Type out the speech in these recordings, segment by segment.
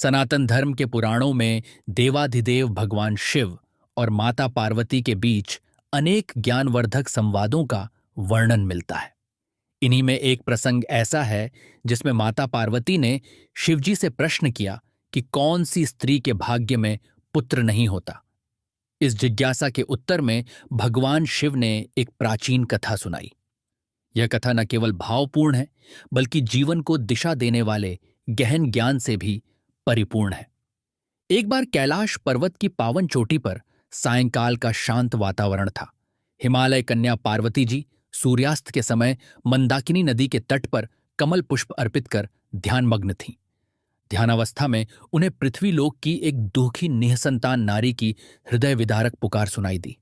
सनातन धर्म के पुराणों में देवाधिदेव भगवान शिव और माता पार्वती के बीच अनेक ज्ञानवर्धक संवादों का वर्णन मिलता है। इन्हीं में एक प्रसंग ऐसा है जिसमें माता पार्वती ने शिवजी से प्रश्न किया कि कौन सी स्त्री के भाग्य में पुत्र नहीं होता। इस जिज्ञासा के उत्तर में भगवान शिव ने एक प्राचीन कथा सुनाई। यह कथा न केवल भावपूर्ण है बल्कि जीवन को दिशा देने वाले गहन ज्ञान से भी परिपूर्ण है। एक बार कैलाश पर्वत की पावन चोटी पर सायंकाल का शांत वातावरण था। हिमालय कन्या पार्वती जी सूर्यास्त के समय मंदाकिनी नदी के तट पर कमल पुष्प अर्पित कर ध्यानमग्न थीं। ध्यानावस्था में उन्हें पृथ्वीलोक की एक दुखी निःसंतान नारी की हृदय विदारक पुकार सुनाई दी।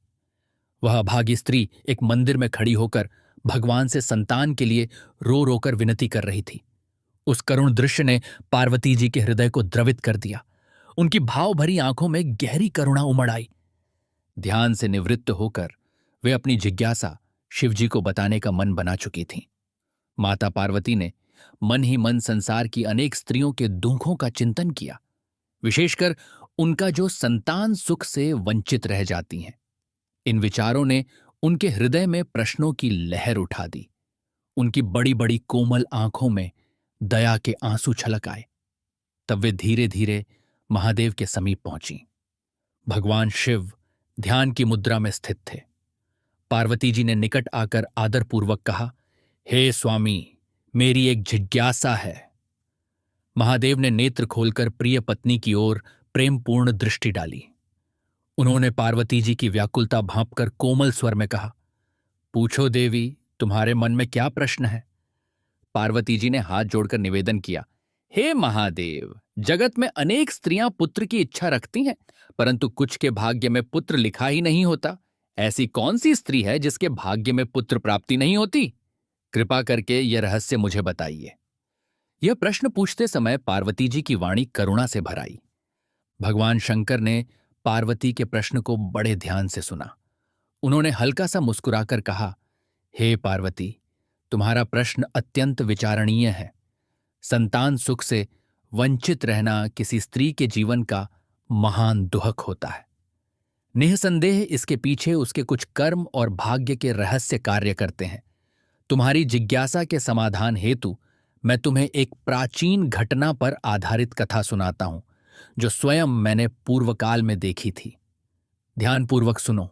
वह अभागी स्त्री एक मंदिर में खड़ी होकर भगवान से संतान के लिए रो रोकर विनती कर रही थी। उस करुण दृश्य ने पार्वती जी के हृदय को द्रवित कर दिया। उनकी भाव भरी आंखों में गहरी करुणा उमड़ आई। ध्यान से निवृत्त होकर वे अपनी जिज्ञासा शिवजी को बताने का मन बना चुकी थीं। माता पार्वती ने मन ही मन संसार की अनेक स्त्रियों के दुखों का चिंतन किया, विशेषकर उनका जो संतान सुख से वंचित रह जाती हैं। इन विचारों ने उनके हृदय में प्रश्नों की लहर उठा दी। उनकी बड़ी बड़ी कोमल आंखों में दया के आंसू छलक आए। तब वे धीरे धीरे महादेव के समीप पहुंची। भगवान शिव ध्यान की मुद्रा में स्थित थे। पार्वती जी ने निकट आकर आदरपूर्वक कहा, हे स्वामी, मेरी एक जिज्ञासा है। महादेव ने नेत्र खोलकर प्रिय पत्नी की ओर प्रेमपूर्ण दृष्टि डाली। उन्होंने पार्वती जी की व्याकुलता भांपकर कोमल स्वर में कहा, पूछो देवी, तुम्हारे मन में क्या प्रश्न है? पार्वती जी ने हाथ जोड़कर निवेदन किया, हे महादेव, जगत में अनेक स्त्रियां पुत्र की इच्छा रखती हैं, परंतु कुछ के भाग्य में पुत्र लिखा ही नहीं होता। ऐसी कौन सी स्त्री है जिसके भाग्य में पुत्र प्राप्ति नहीं होती? कृपा करके यह रहस्य मुझे बताइए। यह प्रश्न पूछते समय पार्वती जी की वाणी करुणा से भर आई। भगवान शंकर ने पार्वती के प्रश्न को बड़े ध्यान से सुना। उन्होंने हल्का सा मुस्कुराकर कहा, हे पार्वती, तुम्हारा प्रश्न अत्यंत विचारणीय है। संतान सुख से वंचित रहना किसी स्त्री के जीवन का महान दुहक होता है। निःसंदेह इसके पीछे उसके कुछ कर्म और भाग्य के रहस्य कार्य करते हैं। तुम्हारी जिज्ञासा के समाधान हेतु मैं तुम्हें एक प्राचीन घटना पर आधारित कथा सुनाता हूं, जो स्वयं मैंने पूर्वकाल में देखी थी। ध्यानपूर्वक सुनो।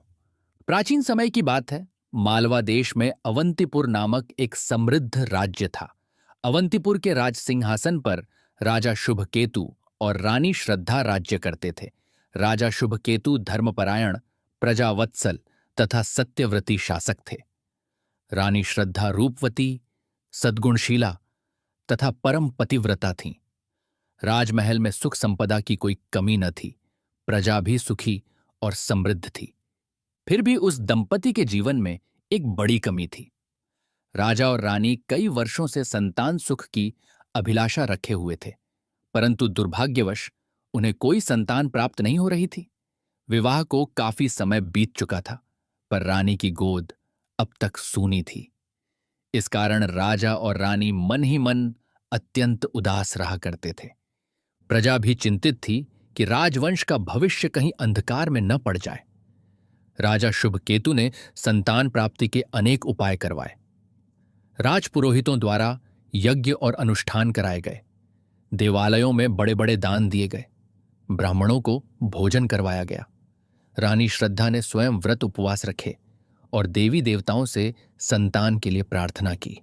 प्राचीन समय की बात है। मालवा देश में अवंतीपुर नामक एक समृद्ध राज्य था। अवंतीपुर के राज सिंहासन पर राजा शुभकेतु और रानी श्रद्धा राज्य करते थे। राजा शुभकेतु धर्मपरायण, प्रजावत्सल तथा सत्यव्रती शासक थे। रानी श्रद्धा रूपवती, सद्गुणशीला तथा परम पतिव्रता थीं। राजमहल में सुख संपदा की कोई कमी न थी। प्रजा भी सुखी और समृद्ध थी। फिर भी उस दंपति के जीवन में एक बड़ी कमी थी। राजा और रानी कई वर्षों से संतान सुख की अभिलाषा रखे हुए थे, परंतु दुर्भाग्यवश उन्हें कोई संतान प्राप्त नहीं हो रही थी। विवाह को काफी समय बीत चुका था, पर रानी की गोद अब तक सूनी थी। इस कारण राजा और रानी मन ही मन अत्यंत उदास रहा करते थे। प्रजा भी चिंतित थी कि राजवंश का भविष्य कहीं अंधकार में न पड़ जाए। राजा शुभकेतु ने संतान प्राप्ति के अनेक उपाय करवाए। राजपुरोहितों द्वारा यज्ञ और अनुष्ठान कराए गए। देवालयों में बड़े बड़े दान दिए गए। ब्राह्मणों को भोजन करवाया गया। रानी श्रद्धा ने स्वयं व्रत उपवास रखे और देवी देवताओं से संतान के लिए प्रार्थना की,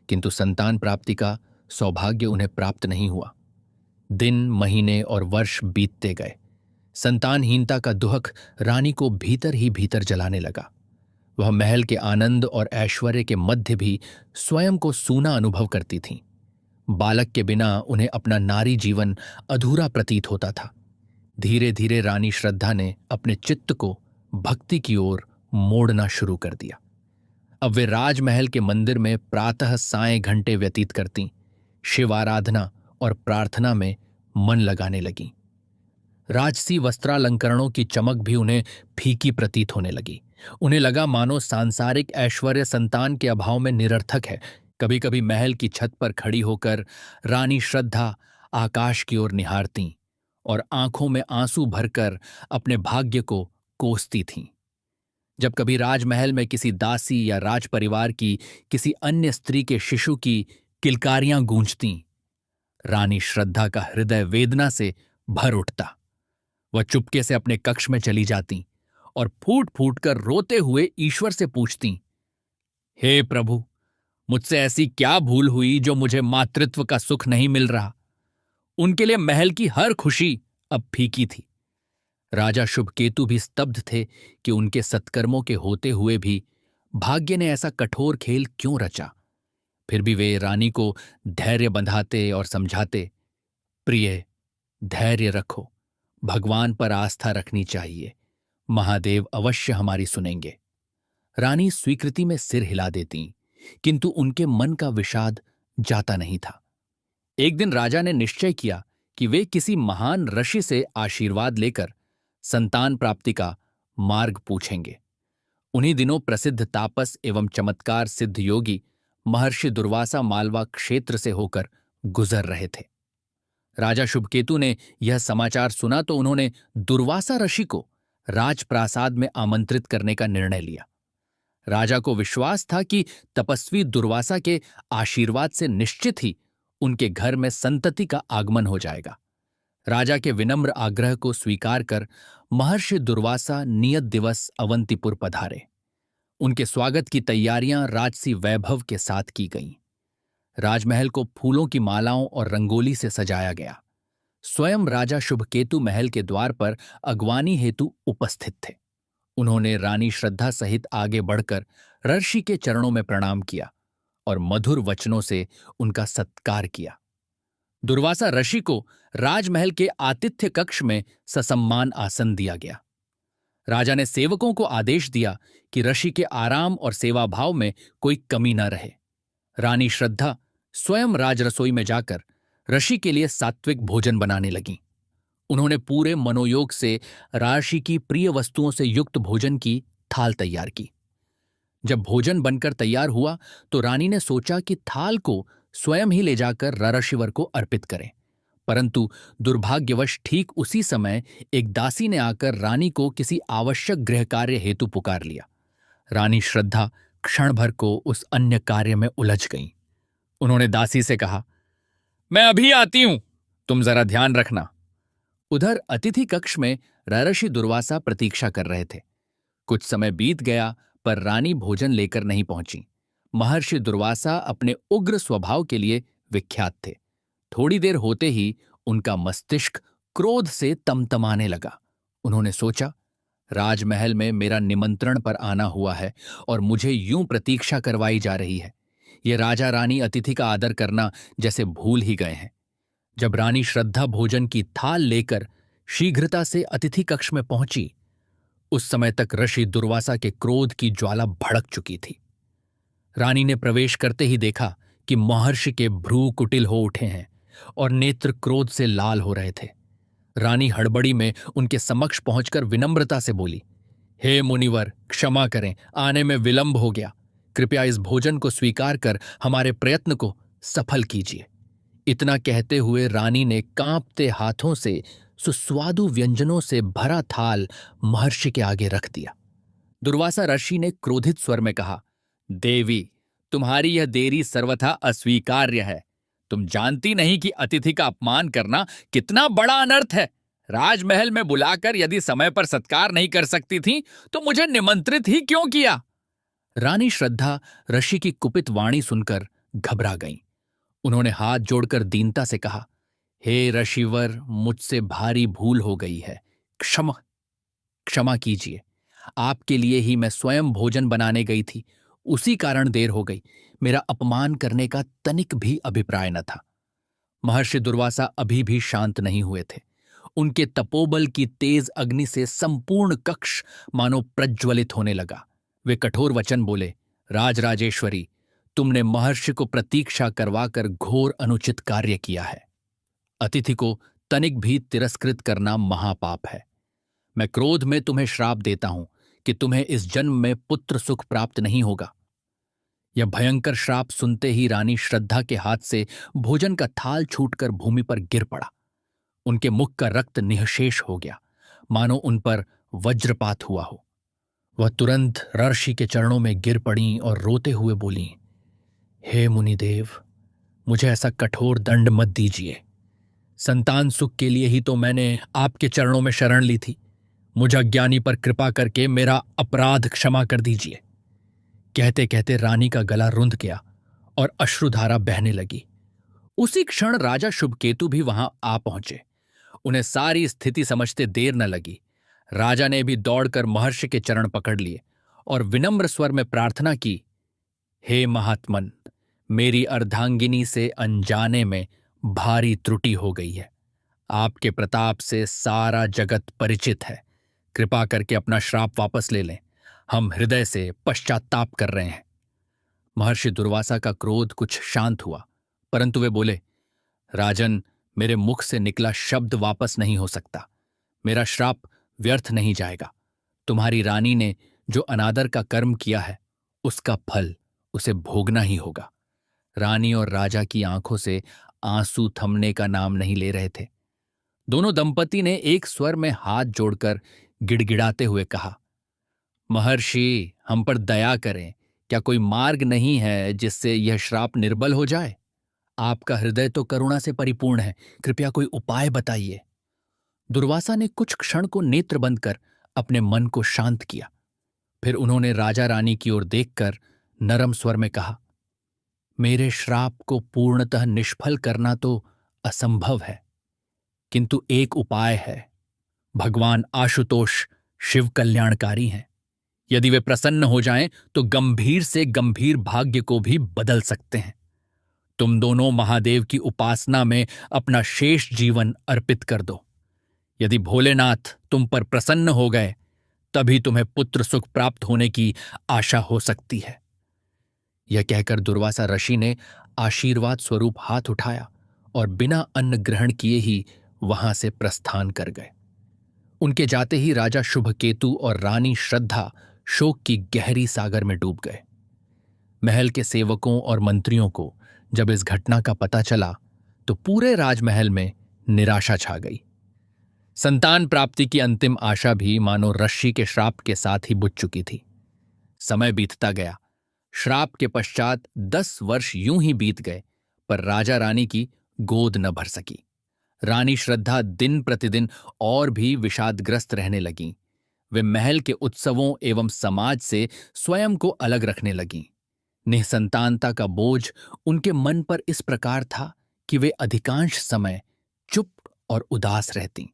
किंतु संतान प्राप्ति का सौभाग्य उन्हें प्राप्त नहीं हुआ। दिन, महीने और वर्ष बीतते गए। संतानहीनता का दुहक रानी को भीतर ही भीतर जलाने लगा। वह महल के आनंद और ऐश्वर्य के मध्य भी स्वयं को सूना अनुभव करती थीं। बालक के बिना उन्हें अपना नारी जीवन अधूरा प्रतीत होता था। धीरे धीरे रानी श्रद्धा ने अपने चित्त को भक्ति की ओर मोड़ना शुरू कर दिया। अब वे राजमहल के मंदिर में प्रातः सायं घंटे व्यतीत करतीं, शिव आराधना और प्रार्थना में मन लगाने लगीं। राजसी वस्त्रालंकरणों की चमक भी उन्हें फीकी प्रतीत होने लगी। उन्हें लगा मानो सांसारिक ऐश्वर्य संतान के अभाव में निरर्थक है। कभी कभी महल की छत पर खड़ी होकर रानी श्रद्धा आकाश की ओर निहारतीं और आंखों में आंसू भरकर अपने भाग्य को कोसती थीं। जब कभी राजमहल में किसी दासी या राज परिवार की किसी अन्य स्त्री के शिशु की किलकारियां गूंजतीं, रानी श्रद्धा का हृदय वेदना से भर उठता। वह चुपके से अपने कक्ष में चली जाती और फूट फूट कर रोते हुए ईश्वर से पूछती, हे प्रभु, मुझसे ऐसी क्या भूल हुई जो मुझे मातृत्व का सुख नहीं मिल रहा। उनके लिए महल की हर खुशी अब फीकी थी। राजा शुभकेतु भी स्तब्ध थे कि उनके सत्कर्मों के होते हुए भी भाग्य ने ऐसा कठोर खेल क्यों रचा। फिर भी वे रानी को धैर्य बंधाते और समझाते, प्रिय, धैर्य रखो, भगवान पर आस्था रखनी चाहिए, महादेव अवश्य हमारी सुनेंगे। रानी स्वीकृति में सिर हिला देती, किंतु उनके मन का विषाद जाता नहीं था। एक दिन राजा ने निश्चय किया कि वे किसी महान ऋषि से आशीर्वाद लेकर संतान प्राप्ति का मार्ग पूछेंगे। उन्हीं दिनों प्रसिद्ध तापस एवं चमत्कार सिद्ध योगी महर्षि दुर्वासा मालवा क्षेत्र से होकर गुजर रहे थे। राजा शुभकेतु ने यह समाचार सुना तो उन्होंने दुर्वासा ऋषि को राजप्रासाद में आमंत्रित करने का निर्णय लिया। राजा को विश्वास था कि तपस्वी दुर्वासा के आशीर्वाद से निश्चित ही उनके घर में संतति का आगमन हो जाएगा। राजा के विनम्र आग्रह को स्वीकार कर महर्षि दुर्वासा नियत दिवस अवंतीपुर पधारे। उनके स्वागत की तैयारियां राजसी वैभव के साथ की गईं। राजमहल को फूलों की मालाओं और रंगोली से सजाया गया। स्वयं राजा शुभकेतु महल के द्वार पर अगवानी हेतु उपस्थित थे। उन्होंने रानी श्रद्धा सहित आगे बढ़कर ऋषि के चरणों में प्रणाम किया और मधुर वचनों से उनका सत्कार किया। दुर्वासा ऋषि को राजमहल के आतिथ्य कक्ष में ससम्मान आसन दिया गया। राजा ने सेवकों को आदेश दिया कि ऋषि के आराम और सेवा भाव में कोई कमी न रहे। रानी श्रद्धा स्वयं राजरसोई में जाकर ऋषि के लिए सात्विक भोजन बनाने लगीं। उन्होंने पूरे मनोयोग से राशि की प्रिय वस्तुओं से युक्त भोजन की थाल तैयार की। जब भोजन बनकर तैयार हुआ तो रानी ने सोचा कि थाल को स्वयं ही ले जाकर ऋषिवर को अर्पित करें, परंतु दुर्भाग्यवश ठीक उसी समय एक दासी ने आकर रानी को किसी आवश्यक गृह कार्य हेतु पुकार लिया। रानी श्रद्धा क्षण भर को उस अन्य कार्य में उलझ गईं। उन्होंने दासी से कहा, मैं अभी आती हूं, तुम जरा ध्यान रखना। उधर अतिथि कक्ष में ऋषि दुर्वासा प्रतीक्षा कर रहे थे। कुछ समय बीत गया पर रानी भोजन लेकर नहीं पहुंची। महर्षि दुर्वासा अपने उग्र स्वभाव के लिए विख्यात थे। थोड़ी देर होते ही उनका मस्तिष्क क्रोध से तमतमाने लगा। उन्होंने सोचा, राजमहल में मेरा निमंत्रण पर आना हुआ है और मुझे यूं प्रतीक्षा करवाई जा रही है। ये राजा रानी अतिथि का आदर करना जैसे भूल ही गए हैं। जब रानी श्रद्धा भोजन की थाल लेकर शीघ्रता से अतिथि कक्ष में पहुंची, उस समय तक ऋषि दुर्वासा के क्रोध की ज्वाला भड़क चुकी थी। रानी ने प्रवेश करते ही देखा कि महर्षि के भ्रू कुटिल हो उठे हैं और नेत्र क्रोध से लाल हो रहे थे। रानी हड़बड़ी में उनके समक्ष पहुंचकर विनम्रता से बोली, हे मुनिवर, क्षमा करें, आने में विलंब हो गया। कृपया इस भोजन को स्वीकार कर हमारे प्रयत्न को सफल कीजिए। इतना कहते हुए रानी ने कांपते हाथों से सुस्वादु व्यंजनों से भरा थाल महर्षि के आगे रख दिया। दुर्वासा ऋषि ने क्रोधित स्वर में कहा, देवी, तुम्हारी यह देरी सर्वथा अस्वीकार्य है। तुम जानती नहीं कि अतिथि का अपमान करना कितना बड़ा अनर्थ है। राजमहल में बुलाकर यदि समय पर सत्कार नहीं कर सकती थी तो मुझे निमंत्रित ही क्यों किया। रानी श्रद्धा ऋषि की कुपित वाणी सुनकर घबरा गईं। उन्होंने हाथ जोड़कर दीनता से कहा, हे ऋषिवर, मुझसे भारी भूल हो गई है, क्षमा कीजिए। आपके लिए ही मैं स्वयं भोजन बनाने गई थी, उसी कारण देर हो गई। मेरा अपमान करने का तनिक भी अभिप्राय न था। महर्षि दुर्वासा अभी भी शांत नहीं हुए थे। उनके तपोबल की तेज अग्नि से संपूर्ण कक्ष मानो प्रज्वलित होने लगा। वे कठोर वचन बोले, राजराजेश्वरी, तुमने महर्षि को प्रतीक्षा करवाकर घोर अनुचित कार्य किया है। अतिथि को तनिक भी तिरस्कृत करना महापाप है। मैं क्रोध में तुम्हें श्राप देता हूं कि तुम्हें इस जन्म में पुत्र सुख प्राप्त नहीं होगा। यह भयंकर श्राप सुनते ही रानी श्रद्धा के हाथ से भोजन का थाल छूटकर भूमि पर गिर पड़ा। उनके मुख का रक्त निःशेष हो गया, मानो उन पर वज्रपात हुआ हो। वह तुरंत ऋषि के चरणों में गिर पड़ी और रोते हुए बोली, हे मुनिदेव, मुझे ऐसा कठोर दंड मत दीजिए। संतान सुख के लिए ही तो मैंने आपके चरणों में शरण ली थी। मुझ अज्ञानी पर कृपा करके मेरा अपराध क्षमा कर दीजिए। कहते कहते रानी का गला रुंध गया और अश्रुधारा बहने लगी। उसी क्षण राजा शुभकेतु भी वहां आ पहुंचे। उन्हें सारी स्थिति समझते देर न लगी। राजा ने भी दौड़कर महर्षि के चरण पकड़ लिए और विनम्र स्वर में प्रार्थना की, हे महात्मन, मेरी अर्धांगिनी से अनजाने में भारी त्रुटि हो गई है। आपके प्रताप से सारा जगत परिचित है। कृपा करके अपना श्राप वापस ले लें। हम हृदय से पश्चाताप कर रहे हैं। महर्षि दुर्वासा का क्रोध कुछ शांत हुआ, परंतु वे बोले, राजन, मेरे मुख से निकला शब्द वापस नहीं हो सकता। मेरा श्राप व्यर्थ नहीं जाएगा। तुम्हारी रानी ने जो अनादर का कर्म किया है, उसका फल उसे भोगना ही होगा। रानी और राजा की आंखों से आंसू थमने का नाम नहीं ले रहे थे। दोनों दंपति ने एक स्वर में हाथ जोड़कर गिड़गिड़ाते हुए कहा, महर्षि, हम पर दया करें। क्या कोई मार्ग नहीं है जिससे यह श्राप निर्बल हो जाए? आपका हृदय तो करुणा से परिपूर्ण है। कृपया कोई उपाय बताइए। दुर्वासा ने कुछ क्षण को नेत्र बंद कर अपने मन को शांत किया। फिर उन्होंने राजा रानी की ओर देखकर नरम स्वर में कहा, मेरे श्राप को पूर्णतः निष्फल करना तो असंभव है, किंतु एक उपाय है। भगवान आशुतोष शिव कल्याणकारी हैं। यदि वे प्रसन्न हो जाएं तो गंभीर से गंभीर भाग्य को भी बदल सकते हैं। तुम दोनों महादेव की उपासना में अपना शेष जीवन अर्पित कर दो। यदि भोलेनाथ तुम पर प्रसन्न हो गए, तभी तुम्हें पुत्र सुख प्राप्त होने की आशा हो सकती है। यह कहकर दुर्वासा ऋषि ने आशीर्वाद स्वरूप हाथ उठाया और बिना अन्न ग्रहण किए ही वहां से प्रस्थान कर गए। उनके जाते ही राजा शुभकेतु और रानी श्रद्धा शोक की गहरी सागर में डूब गए। महल के सेवकों और मंत्रियों को जब इस घटना का पता चला तो पूरे राजमहल में निराशा छा गई। संतान प्राप्ति की अंतिम आशा भी मानो ऋषि के श्राप के साथ ही बुझ चुकी थी। समय बीतता गया। श्राप के पश्चात 10 वर्ष यूं ही बीत गए, पर राजा रानी की गोद न भर सकी। रानी श्रद्धा दिन प्रतिदिन और भी विषादग्रस्त रहने लगीं। वे महल के उत्सवों एवं समाज से स्वयं को अलग रखने लगीं। निःसंतानता का बोझ उनके मन पर इस प्रकार था कि वे अधिकांश समय चुप और उदास रहतीं।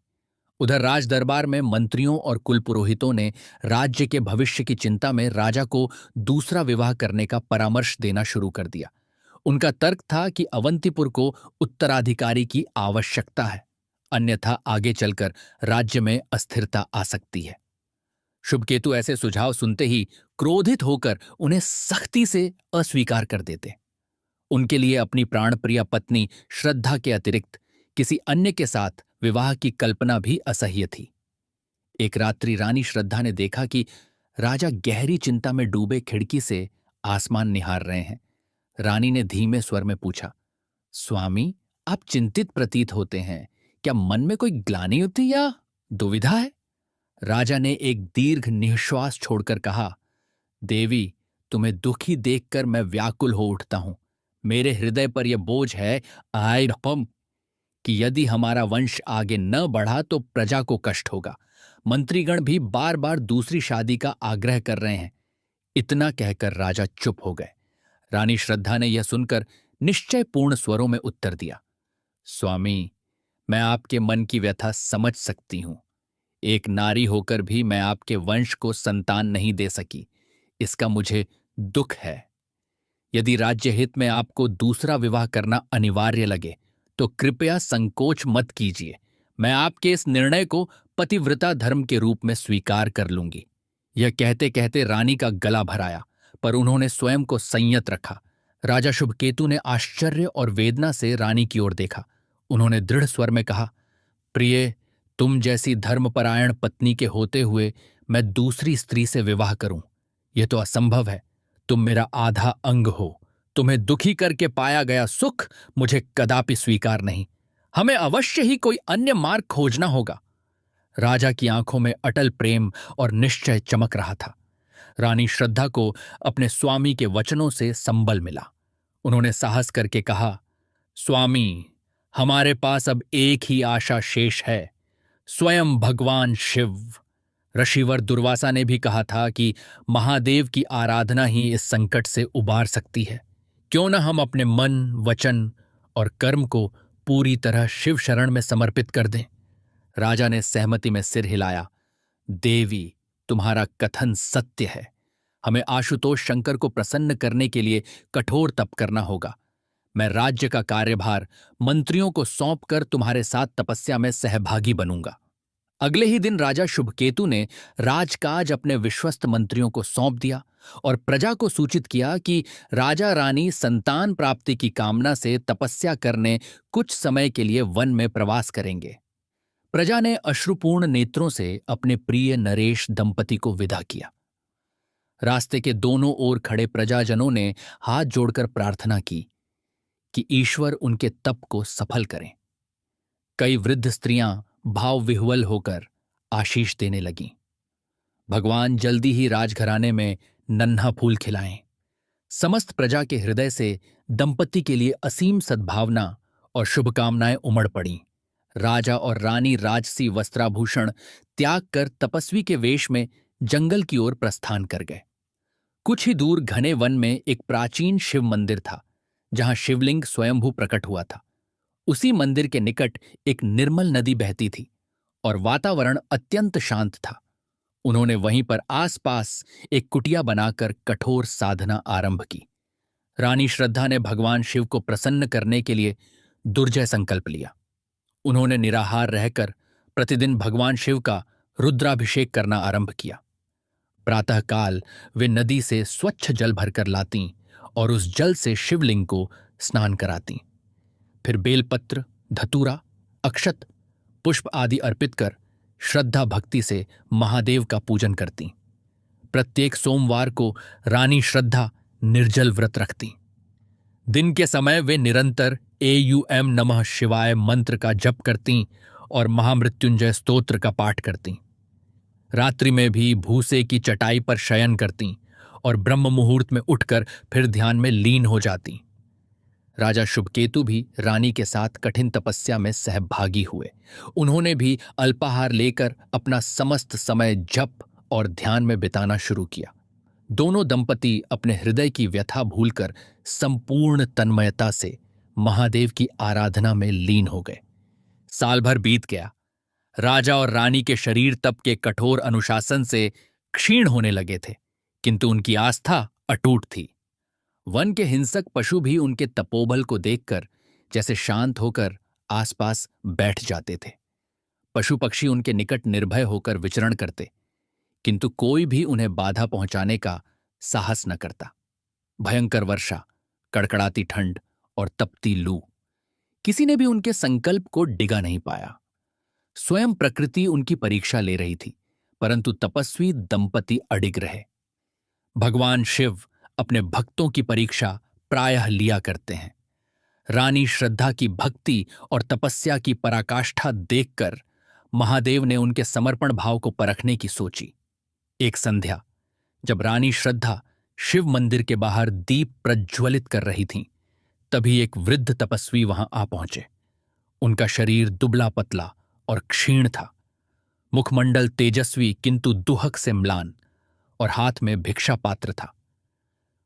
उधर राज दरबार में मंत्रियों और कुलपुरोहितों ने राज्य के भविष्य की चिंता में राजा को दूसरा विवाह करने का परामर्श देना शुरू कर दिया। उनका तर्क था कि अवंतीपुर को उत्तराधिकारी की आवश्यकता है, अन्यथा आगे चलकर राज्य में अस्थिरता आ सकती है। शुभकेतु ऐसे सुझाव सुनते ही क्रोधित होकर उन्हें सख्ती से अस्वीकार कर देते। उनके लिए अपनी प्राणप्रिय पत्नी श्रद्धा के अतिरिक्त किसी अन्य के साथ विवाह की कल्पना भी असह्य थी। एक रात्रि रानी श्रद्धा ने देखा कि राजा गहरी चिंता में डूबे खिड़की से आसमान निहार रहे हैं। रानी ने धीमे स्वर में पूछा, स्वामी, आप चिंतित प्रतीत होते हैं। क्या मन में कोई ग्लानि होती या दुविधा है? राजा ने एक दीर्घ निःश्वास छोड़कर कहा, देवी, तुम्हें दुखी देखकर मैं व्याकुल हो उठता हूं। मेरे हृदय पर यह बोझ है आय रकम कि यदि हमारा वंश आगे न बढ़ा तो प्रजा को कष्ट होगा। मंत्रीगण भी बार बार दूसरी शादी का आग्रह कर रहे हैं। इतना कहकर राजा चुप हो गए। रानी श्रद्धा ने यह सुनकर निश्चयपूर्ण स्वरों में उत्तर दिया, स्वामी, मैं आपके मन की व्यथा समझ सकती हूं। एक नारी होकर भी मैं आपके वंश को संतान नहीं दे सकी, इसका मुझे दुख है। यदि राज्य हित में आपको दूसरा विवाह करना अनिवार्य लगे तो कृपया संकोच मत कीजिए। मैं आपके इस निर्णय को पतिव्रता धर्म के रूप में स्वीकार कर लूंगी। यह कहते कहते रानी का गला भर आया, पर उन्होंने स्वयं को संयत रखा। राजा शुभकेतु ने आश्चर्य और वेदना से रानी की ओर देखा। उन्होंने दृढ़ स्वर में कहा, प्रिय, तुम जैसी धर्मपरायण पत्नी के होते हुए मैं दूसरी स्त्री से विवाह करूं, यह तो असंभव है। तुम मेरा आधा अंग हो। तुम्हें दुखी करके पाया गया सुख मुझे कदापि स्वीकार नहीं। हमें अवश्य ही कोई अन्य मार्ग खोजना होगा। राजा की आंखों में अटल प्रेम और निश्चय चमक रहा था। रानी श्रद्धा को अपने स्वामी के वचनों से संबल मिला। उन्होंने साहस करके कहा, स्वामी, हमारे पास अब एक ही आशा शेष है, स्वयं भगवान शिव। ऋषिवर दुर्वासा ने भी कहा था कि महादेव की आराधना ही इस संकट से उबार सकती है। क्यों न हम अपने मन, वचन और कर्म को पूरी तरह शिव शरण में समर्पित कर दें। राजा ने सहमति में सिर हिलाया। देवी, तुम्हारा कथन सत्य है। हमें आशुतोष शंकर को प्रसन्न करने के लिए कठोर तप करना होगा। मैं राज्य का कार्यभार मंत्रियों को सौंपकर तुम्हारे साथ तपस्या में सहभागी बनूंगा। अगले ही दिन राजा शुभकेतु ने राजकाज अपने विश्वस्त मंत्रियों को सौंप दिया और प्रजा को सूचित किया कि राजा रानी संतान प्राप्ति की कामना से तपस्या करने कुछ समय के लिए वन में प्रवास करेंगे। प्रजा ने अश्रुपूर्ण नेत्रों से अपने प्रिय नरेश दंपति को विदा किया। रास्ते के दोनों ओर खड़े प्रजाजनों ने हाथ जोड़कर प्रार्थना की कि ईश्वर उनके तप को सफल करें। कई वृद्ध स्त्रियां भाव विह्वल होकर आशीष देने लगीं। भगवान जल्दी ही राजघराने में नन्हा फूल खिलाएं। समस्त प्रजा के हृदय से दंपति के लिए असीम सद्भावना और शुभकामनाएं उमड़ पड़ीं। राजा और रानी राजसी वस्त्राभूषण त्याग कर तपस्वी के वेश में जंगल की ओर प्रस्थान कर गए। कुछ ही दूर घने वन में एक प्राचीन शिव मंदिर था, जहां शिवलिंग स्वयंभू प्रकट हुआ था। उसी मंदिर के निकट एक निर्मल नदी बहती थी और वातावरण अत्यंत शांत था। उन्होंने वहीं पर आसपास एक कुटिया बनाकर कठोर साधना आरंभ की। रानी श्रद्धा ने भगवान शिव को प्रसन्न करने के लिए दुर्जय संकल्प लिया। उन्होंने निराहार रहकर प्रतिदिन भगवान शिव का रुद्राभिषेक करना आरंभ किया। प्रातःकाल वे नदी से स्वच्छ जल भरकर लातीं और उस जल से शिवलिंग को स्नान करातीं। फिर बेलपत्र, धतूरा, अक्षत, पुष्प आदि अर्पित कर श्रद्धा भक्ति से महादेव का पूजन करतीं। प्रत्येक सोमवार को रानी श्रद्धा निर्जल व्रत रखतीं। दिन के समय वे निरंतर एयूएम नमः शिवाय मंत्र का जप करतीं और महामृत्युंजय स्तोत्र का पाठ करतीं। रात्रि में भी भूसे की चटाई पर शयन करतीं और ब्रह्म मुहूर्त में उठकर फिर ध्यान में लीन हो जातीं। राजा शुभकेतु भी रानी के साथ कठिन तपस्या में सहभागी हुए। उन्होंने भी अल्पाहार लेकर अपना समस्त समय जप और ध्यान में बिताना शुरू किया। दोनों दंपति अपने हृदय की व्यथा भूलकर संपूर्ण तन्मयता से महादेव की आराधना में लीन हो गए। साल भर बीत गया। राजा और रानी के शरीर तप के कठोर अनुशासन से क्षीण होने लगे थे, किंतु उनकी आस्था अटूट थी। वन के हिंसक पशु भी उनके तपोबल को देखकर जैसे शांत होकर आसपास बैठ जाते थे। पशु पक्षी उनके निकट निर्भय होकर विचरण करते, किंतु कोई भी उन्हें बाधा पहुंचाने का साहस न करता। भयंकर वर्षा, कड़कड़ाती ठंड और तपती लू, किसी ने भी उनके संकल्प को डिगा नहीं पाया। स्वयं प्रकृति उनकी परीक्षा ले रही थी, परंतु तपस्वी दंपति अडिग रहे। भगवान शिव अपने भक्तों की परीक्षा प्रायः लिया करते हैं। रानी श्रद्धा की भक्ति और तपस्या की पराकाष्ठा देखकर महादेव ने उनके समर्पण भाव को परखने की सोची। एक संध्या, जब रानी श्रद्धा शिव मंदिर के बाहर दीप प्रज्वलित कर रही थीं, तभी एक वृद्ध तपस्वी वहां आ पहुंचे। उनका शरीर दुबला पतला और क्षीण था, मुखमंडल तेजस्वी किंतु दुहक से म्लान, और हाथ में भिक्षा पात्र था।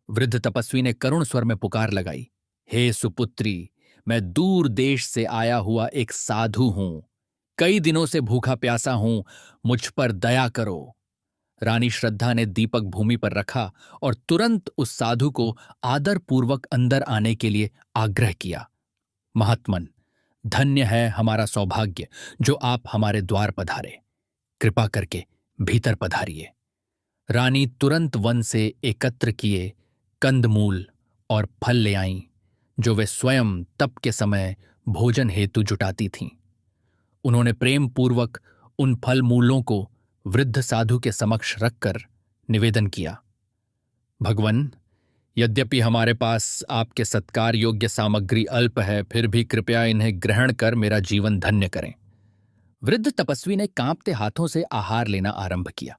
वृद्ध तपस्वी ने करुण स्वर में पुकार लगाई, हे सुपुत्री, मैं दूर देश से आया हुआ एक साधु हूं। कई दिनों से भूखा प्यासा हूं, मुझ पर दया करो। रानी श्रद्धा ने दीपक भूमि पर रखा और तुरंत उस साधु को आदरपूर्वक अंदर आने के लिए आग्रह किया। महात्मन, धन्य है हमारा सौभाग्य जो आप हमारे द्वार पधारे। कृपा करके भीतर पधारिए। रानी तुरंत वन से एकत्र किए कंदमूल और फल ले आईं, जो वे स्वयं तप के समय भोजन हेतु जुटाती थीं। उन्होंने प्रेम पूर्वक उन फल मूलों को वृद्ध साधु के समक्ष रखकर निवेदन किया, भगवन, यद्यपि हमारे पास आपके सत्कार योग्य सामग्री अल्प है, फिर भी कृपया इन्हें ग्रहण कर मेरा जीवन धन्य करें। वृद्ध तपस्वी ने कांपते हाथों से आहार लेना आरंभ किया।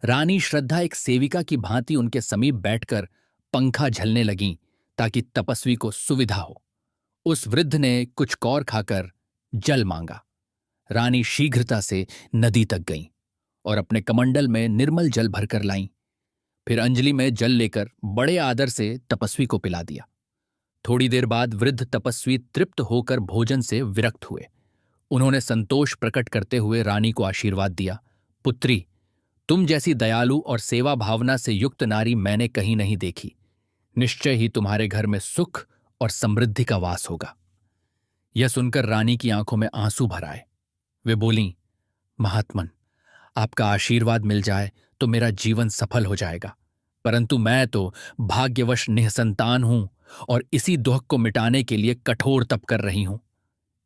रानी श्रद्धा एक सेविका की भांति उनके समीप बैठकर पंखा झलने लगीं ताकि तपस्वी को सुविधा हो। उस वृद्ध ने कुछ कौर खाकर जल मांगा। रानी शीघ्रता से नदी तक गईं और अपने कमंडल में निर्मल जल भरकर लाईं। फिर अंजलि में जल लेकर बड़े आदर से तपस्वी को पिला दिया। थोड़ी देर बाद वृद्ध तपस्वी तृप्त होकर भोजन से विरक्त हुए। उन्होंने संतोष प्रकट करते हुए रानी को आशीर्वाद दिया। पुत्री, तुम जैसी दयालु और सेवा भावना से युक्त नारी मैंने कहीं नहीं देखी। निश्चय ही तुम्हारे घर में सुख और समृद्धि का वास होगा। यह सुनकर रानी की आंखों में आंसू भर आए। वे बोलीं, महात्मन, आपका आशीर्वाद मिल जाए तो मेरा जीवन सफल हो जाएगा, परंतु मैं तो भाग्यवश निःसंतान हूं और इसी दुख को मिटाने के लिए कठोर तप कर रही हूं।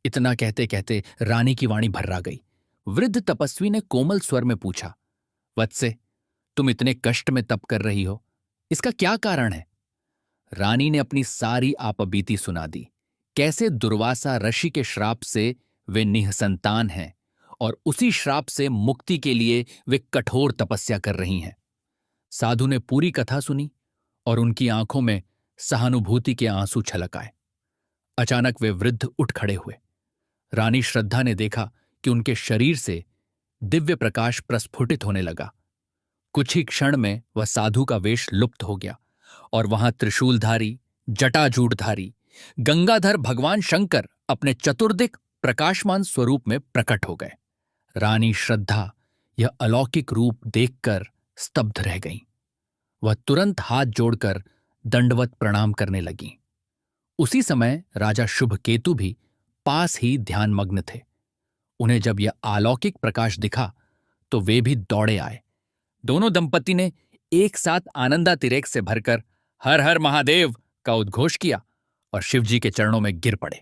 इतना कहते कहते रानी की वाणी भर्रा गई। वृद्ध तपस्वी ने कोमल स्वर में पूछा, वत्से, तुम इतने कष्ट में तप कर रही हो, इसका क्या कारण है? रानी ने अपनी सारी आपबीती सुना दी। कैसे दुर्वासा ऋषि के श्राप से वे निःसंतान हैं और उसी श्राप से मुक्ति के लिए वे कठोर तपस्या कर रही हैं। साधु ने पूरी कथा सुनी और उनकी आंखों में सहानुभूति के आंसू छलक आए। अचानक वे वृद्ध उठ खड़े हुए। रानी श्रद्धा ने देखा कि उनके शरीर से दिव्य प्रकाश प्रस्फुटित होने लगा। कुछ ही क्षण में वह साधु का वेश लुप्त हो गया और वहां त्रिशूलधारी, जटाजूटधारी गंगाधर भगवान शंकर अपने चतुर्दिक प्रकाशमान स्वरूप में प्रकट हो गए। रानी श्रद्धा यह अलौकिक रूप देखकर स्तब्ध रह गईं। वह तुरंत हाथ जोड़कर दंडवत प्रणाम करने लगीं। उसी समय राजा शुभकेतु भी पास ही ध्यानमग्न थे। उन्हें जब यह अलौकिक प्रकाश दिखा तो वे भी दौड़े आए। दोनों दंपति ने एक साथ आनंदातिरेक से भरकर हर हर महादेव का उद्घोष किया और शिवजी के चरणों में गिर पड़े।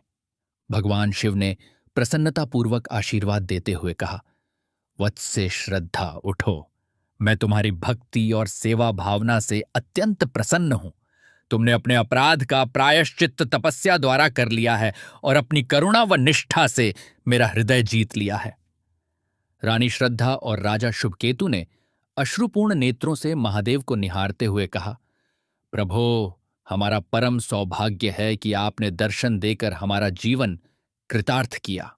भगवान शिव ने प्रसन्नतापूर्वक आशीर्वाद देते हुए कहा, वत्से श्रद्धा, उठो। मैं तुम्हारी भक्ति और सेवा भावना से अत्यंत प्रसन्न हूं। तुमने अपने अपराध का प्रायश्चित्त तपस्या द्वारा कर लिया है और अपनी करुणा व निष्ठा से मेरा हृदय जीत लिया है। रानी श्रद्धा और राजा शुभकेतु ने अश्रुपूर्ण नेत्रों से महादेव को निहारते हुए कहा, प्रभो, हमारा परम सौभाग्य है कि आपने दर्शन देकर हमारा जीवन कृतार्थ किया।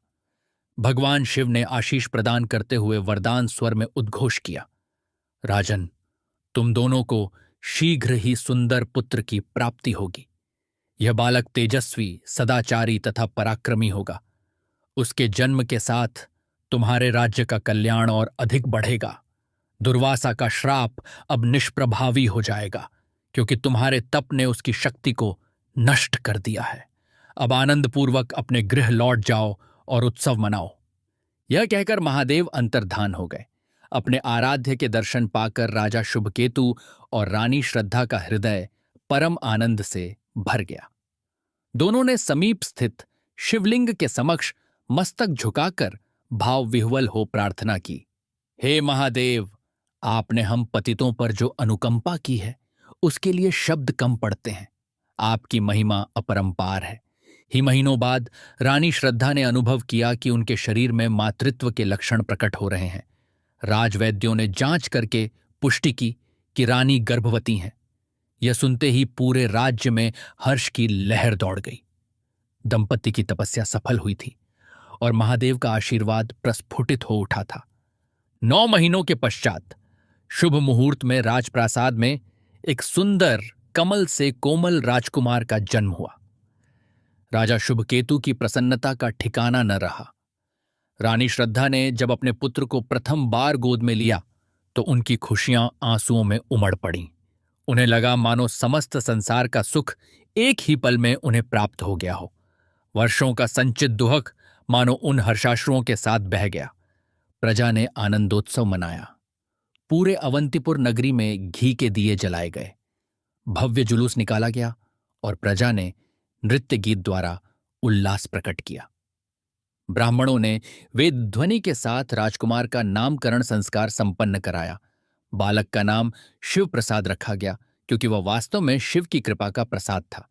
भगवान शिव ने आशीष प्रदान करते हुए वरदान स्वर में उद्घोष किया, राजन, तुम दोनों को शीघ्र ही सुंदर पुत्र की प्राप्ति होगी। यह बालक तेजस्वी, सदाचारी तथा पराक्रमी होगा। उसके जन्म के साथ तुम्हारे राज्य का कल्याण और अधिक बढ़ेगा। दुर्वासा का श्राप अब निष्प्रभावी हो जाएगा, क्योंकि तुम्हारे तप ने उसकी शक्ति को नष्ट कर दिया है। अब आनंदपूर्वक अपने गृह लौट जाओ और उत्सव मनाओ। यह कहकर महादेव अंतर्धान हो गए। अपने आराध्य के दर्शन पाकर राजा शुभकेतु और रानी श्रद्धा का हृदय परम आनंद से भर गया। दोनों ने समीप स्थित शिवलिंग के समक्ष मस्तक झुकाकर भाव विह्वल हो प्रार्थना की, हे महादेव, आपने हम पतितों पर जो अनुकंपा की है उसके लिए शब्द कम पड़ते हैं। आपकी महिमा अपरंपार है। ही महीनों बाद रानी श्रद्धा ने अनुभव किया कि उनके शरीर में मातृत्व के लक्षण प्रकट हो रहे हैं। राजवैद्यों ने जांच करके पुष्टि की कि रानी गर्भवती हैं। यह सुनते ही पूरे राज्य में हर्ष की लहर दौड़ गई। दंपति की तपस्या सफल हुई थी और महादेव का आशीर्वाद प्रस्फुटित हो उठा था। 9 महीनों के पश्चात शुभ मुहूर्त में राजप्रासाद में एक सुंदर कमल से कोमल राजकुमार का जन्म हुआ। राजा शुभकेतु की प्रसन्नता का ठिकाना न रहा। रानी श्रद्धा ने जब अपने पुत्र को प्रथम बार गोद में लिया तो उनकी खुशियां आंसुओं में उमड़ पड़ीं। उन्हें लगा मानो समस्त संसार का सुख एक ही पल में उन्हें प्राप्त हो गया हो। वर्षों का संचित दुहक मानो उन हर्षाश्रुओं के साथ बह गया। प्रजा ने आनंदोत्सव मनाया। पूरे अवंतीपुर नगरी में घी के दिए जलाए गए। भव्य जुलूस निकाला गया और प्रजा ने नृत्य गीत द्वारा उल्लास प्रकट किया। ब्राह्मणों ने वेद ध्वनि के साथ राजकुमार का नामकरण संस्कार संपन्न कराया। बालक का नाम शिव प्रसाद रखा गया, क्योंकि वह वास्तव में शिव की कृपा का प्रसाद था।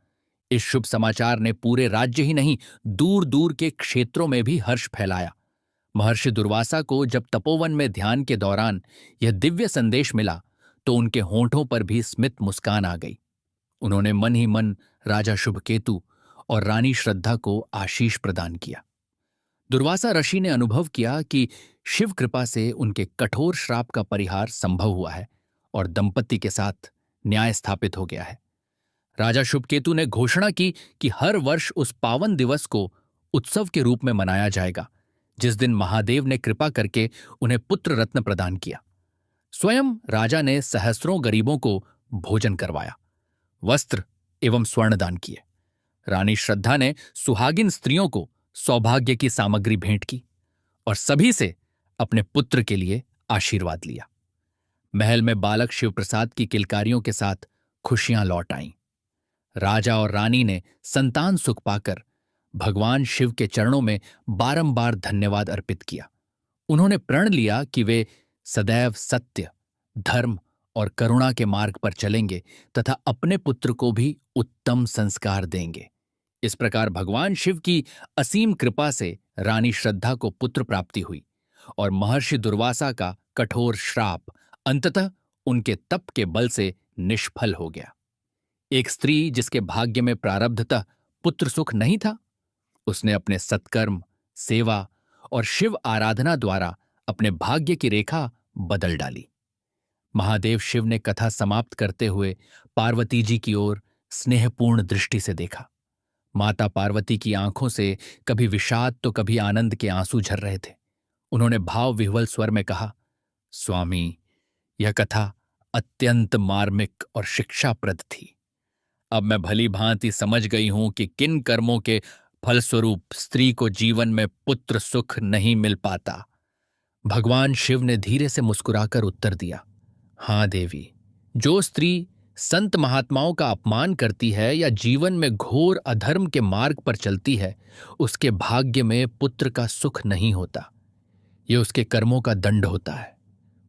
इस शुभ समाचार ने पूरे राज्य ही नहीं, दूर दूर के क्षेत्रों में भी हर्ष फैलाया। महर्षि दुर्वासा को जब तपोवन में ध्यान के दौरान यह दिव्य संदेश मिला तो उनके होंठों पर भी स्मित मुस्कान आ गई। उन्होंने मन ही मन राजा शुभकेतु और रानी श्रद्धा को आशीष प्रदान किया। दुर्वासा ऋषि ने अनुभव किया कि शिव कृपा से उनके कठोर श्राप का परिहार संभव हुआ है और दंपति के साथ न्याय स्थापित हो गया है। राजा शुभकेतु ने घोषणा की कि हर वर्ष उस पावन दिवस को उत्सव के रूप में मनाया जाएगा जिस दिन महादेव ने कृपा करके उन्हें पुत्र रत्न प्रदान किया। स्वयं राजा ने सहस्रों गरीबों को भोजन करवाया, वस्त्र एवं स्वर्ण दान किए। रानी श्रद्धा ने सुहागिन स्त्रियों को सौभाग्य की सामग्री भेंट की और सभी से अपने पुत्र के लिए आशीर्वाद लिया। महल में बालक शिवप्रसाद की किलकारियों के साथ खुशियां लौट आईं। राजा और रानी ने संतान सुख पाकर भगवान शिव के चरणों में बारंबार धन्यवाद अर्पित किया। उन्होंने प्रण लिया कि वे सदैव सत्य, धर्म और करुणा के मार्ग पर चलेंगे तथा अपने पुत्र को भी उत्तम संस्कार देंगे। इस प्रकार भगवान शिव की असीम कृपा से रानी श्रद्धा को पुत्र प्राप्ति हुई और महर्षि दुर्वासा का कठोर श्राप अंततः उनके तप के बल से निष्फल हो गया। एक स्त्री जिसके भाग्य में प्रारब्धतः पुत्र सुख नहीं था, उसने अपने सत्कर्म, सेवा और शिव आराधना द्वारा अपने भाग्य की रेखा बदल डाली। महादेव शिव ने कथा समाप्त करते हुए पार्वती जी की ओर स्नेहपूर्ण दृष्टि से देखा। माता पार्वती की आंखों से कभी विषाद तो कभी आनंद के आंसू झर रहे थे। उन्होंने भाव विह्वल स्वर में कहा, स्वामी, यह कथा अत्यंत मार्मिक और शिक्षाप्रद थी। अब मैं भली भांति समझ गई हूं कि किन कर्मों के फलस्वरूप स्त्री को जीवन में पुत्र सुख नहीं मिल पाता। भगवान शिव ने धीरे से मुस्कुराकर उत्तर दिया, हां देवी, जो स्त्री संत महात्माओं का अपमान करती है या जीवन में घोर अधर्म के मार्ग पर चलती है, उसके भाग्य में पुत्र का सुख नहीं होता। यह उसके कर्मों का दंड होता है।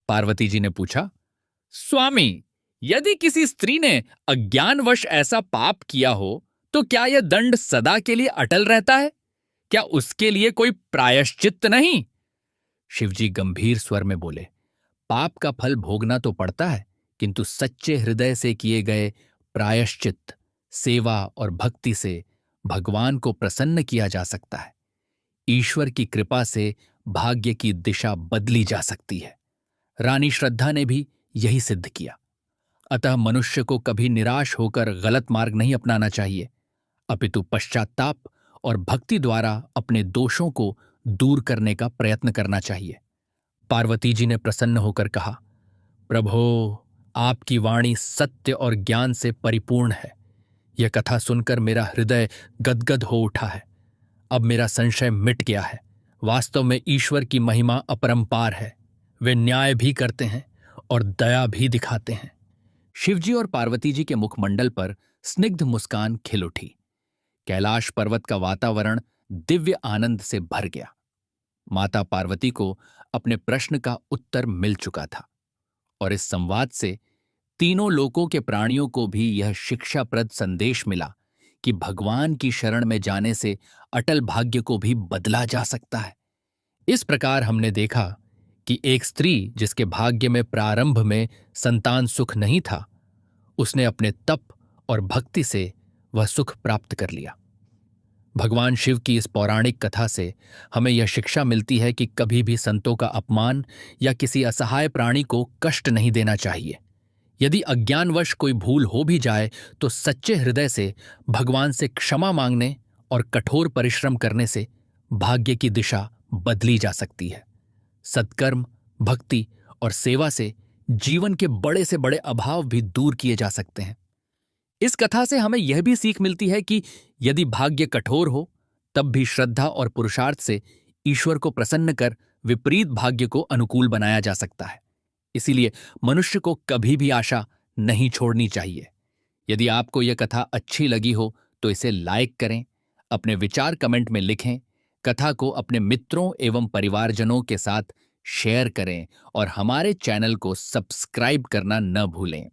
पार्वती जी ने पूछा, स्वामी, यदि किसी स्त्री ने अज्ञानवश ऐसा पाप किया हो तो क्या यह दंड सदा के लिए अटल रहता है? क्या उसके लिए कोई प्रायश्चित नहीं? शिवजी गंभीर स्वर में बोले, पाप का फल भोगना तो पड़ता है, किंतु सच्चे हृदय से किए गए प्रायश्चित, सेवा और भक्ति से भगवान को प्रसन्न किया जा सकता है। ईश्वर की कृपा से भाग्य की दिशा बदली जा सकती है। रानी श्रद्धा ने भी यही सिद्ध किया। अतः मनुष्य को कभी निराश होकर गलत मार्ग नहीं अपनाना चाहिए, अपितु पश्चाताप और भक्ति द्वारा अपने दोषों को दूर करने का प्रयत्न करना चाहिए। पार्वती जी ने प्रसन्न होकर कहा, प्रभो, आपकी वाणी सत्य और ज्ञान से परिपूर्ण है। यह कथा सुनकर मेरा हृदय गदगद हो उठा है। अब मेरा संशय मिट गया है। वास्तव में ईश्वर की महिमा अपरंपार है। वे न्याय भी करते हैं और दया भी दिखाते हैं। शिवजी और पार्वती जी के मुखमंडल पर स्निग्ध मुस्कान खिल उठी। कैलाश पर्वत का वातावरण दिव्य आनंद से भर गया। माता पार्वती को अपने प्रश्न का उत्तर मिल चुका था और इस संवाद से तीनों लोकों के प्राणियों को भी यह शिक्षाप्रद संदेश मिला कि भगवान की शरण में जाने से अटल भाग्य को भी बदला जा सकता है। इस प्रकार हमने देखा कि एक स्त्री जिसके भाग्य में प्रारंभ में संतान सुख नहीं था, उसने अपने तप और भक्ति से वह सुख प्राप्त कर लिया। भगवान शिव की इस पौराणिक कथा से हमें यह शिक्षा मिलती है कि कभी भी संतों का अपमान या किसी असहाय प्राणी को कष्ट नहीं देना चाहिए। यदि अज्ञानवश कोई भूल हो भी जाए तो सच्चे हृदय से भगवान से क्षमा मांगने और कठोर परिश्रम करने से भाग्य की दिशा बदली जा सकती है। सत्कर्म, भक्ति और सेवा से जीवन के बड़े से बड़े अभाव भी दूर किए जा सकते हैं। इस कथा से हमें यह भी सीख मिलती है कि यदि भाग्य कठोर हो, तब भी श्रद्धा और पुरुषार्थ से ईश्वर को प्रसन्न कर विपरीत भाग्य को अनुकूल बनाया जा सकता है। इसीलिए मनुष्य को कभी भी आशा नहीं छोड़नी चाहिए। यदि आपको यह कथा अच्छी लगी हो तो इसे लाइक करें, अपने विचार कमेंट में लिखें, कथा को अपने मित्रों एवं परिवारजनों के साथ शेयर करें और हमारे चैनल को सब्सक्राइब करना न भूलें।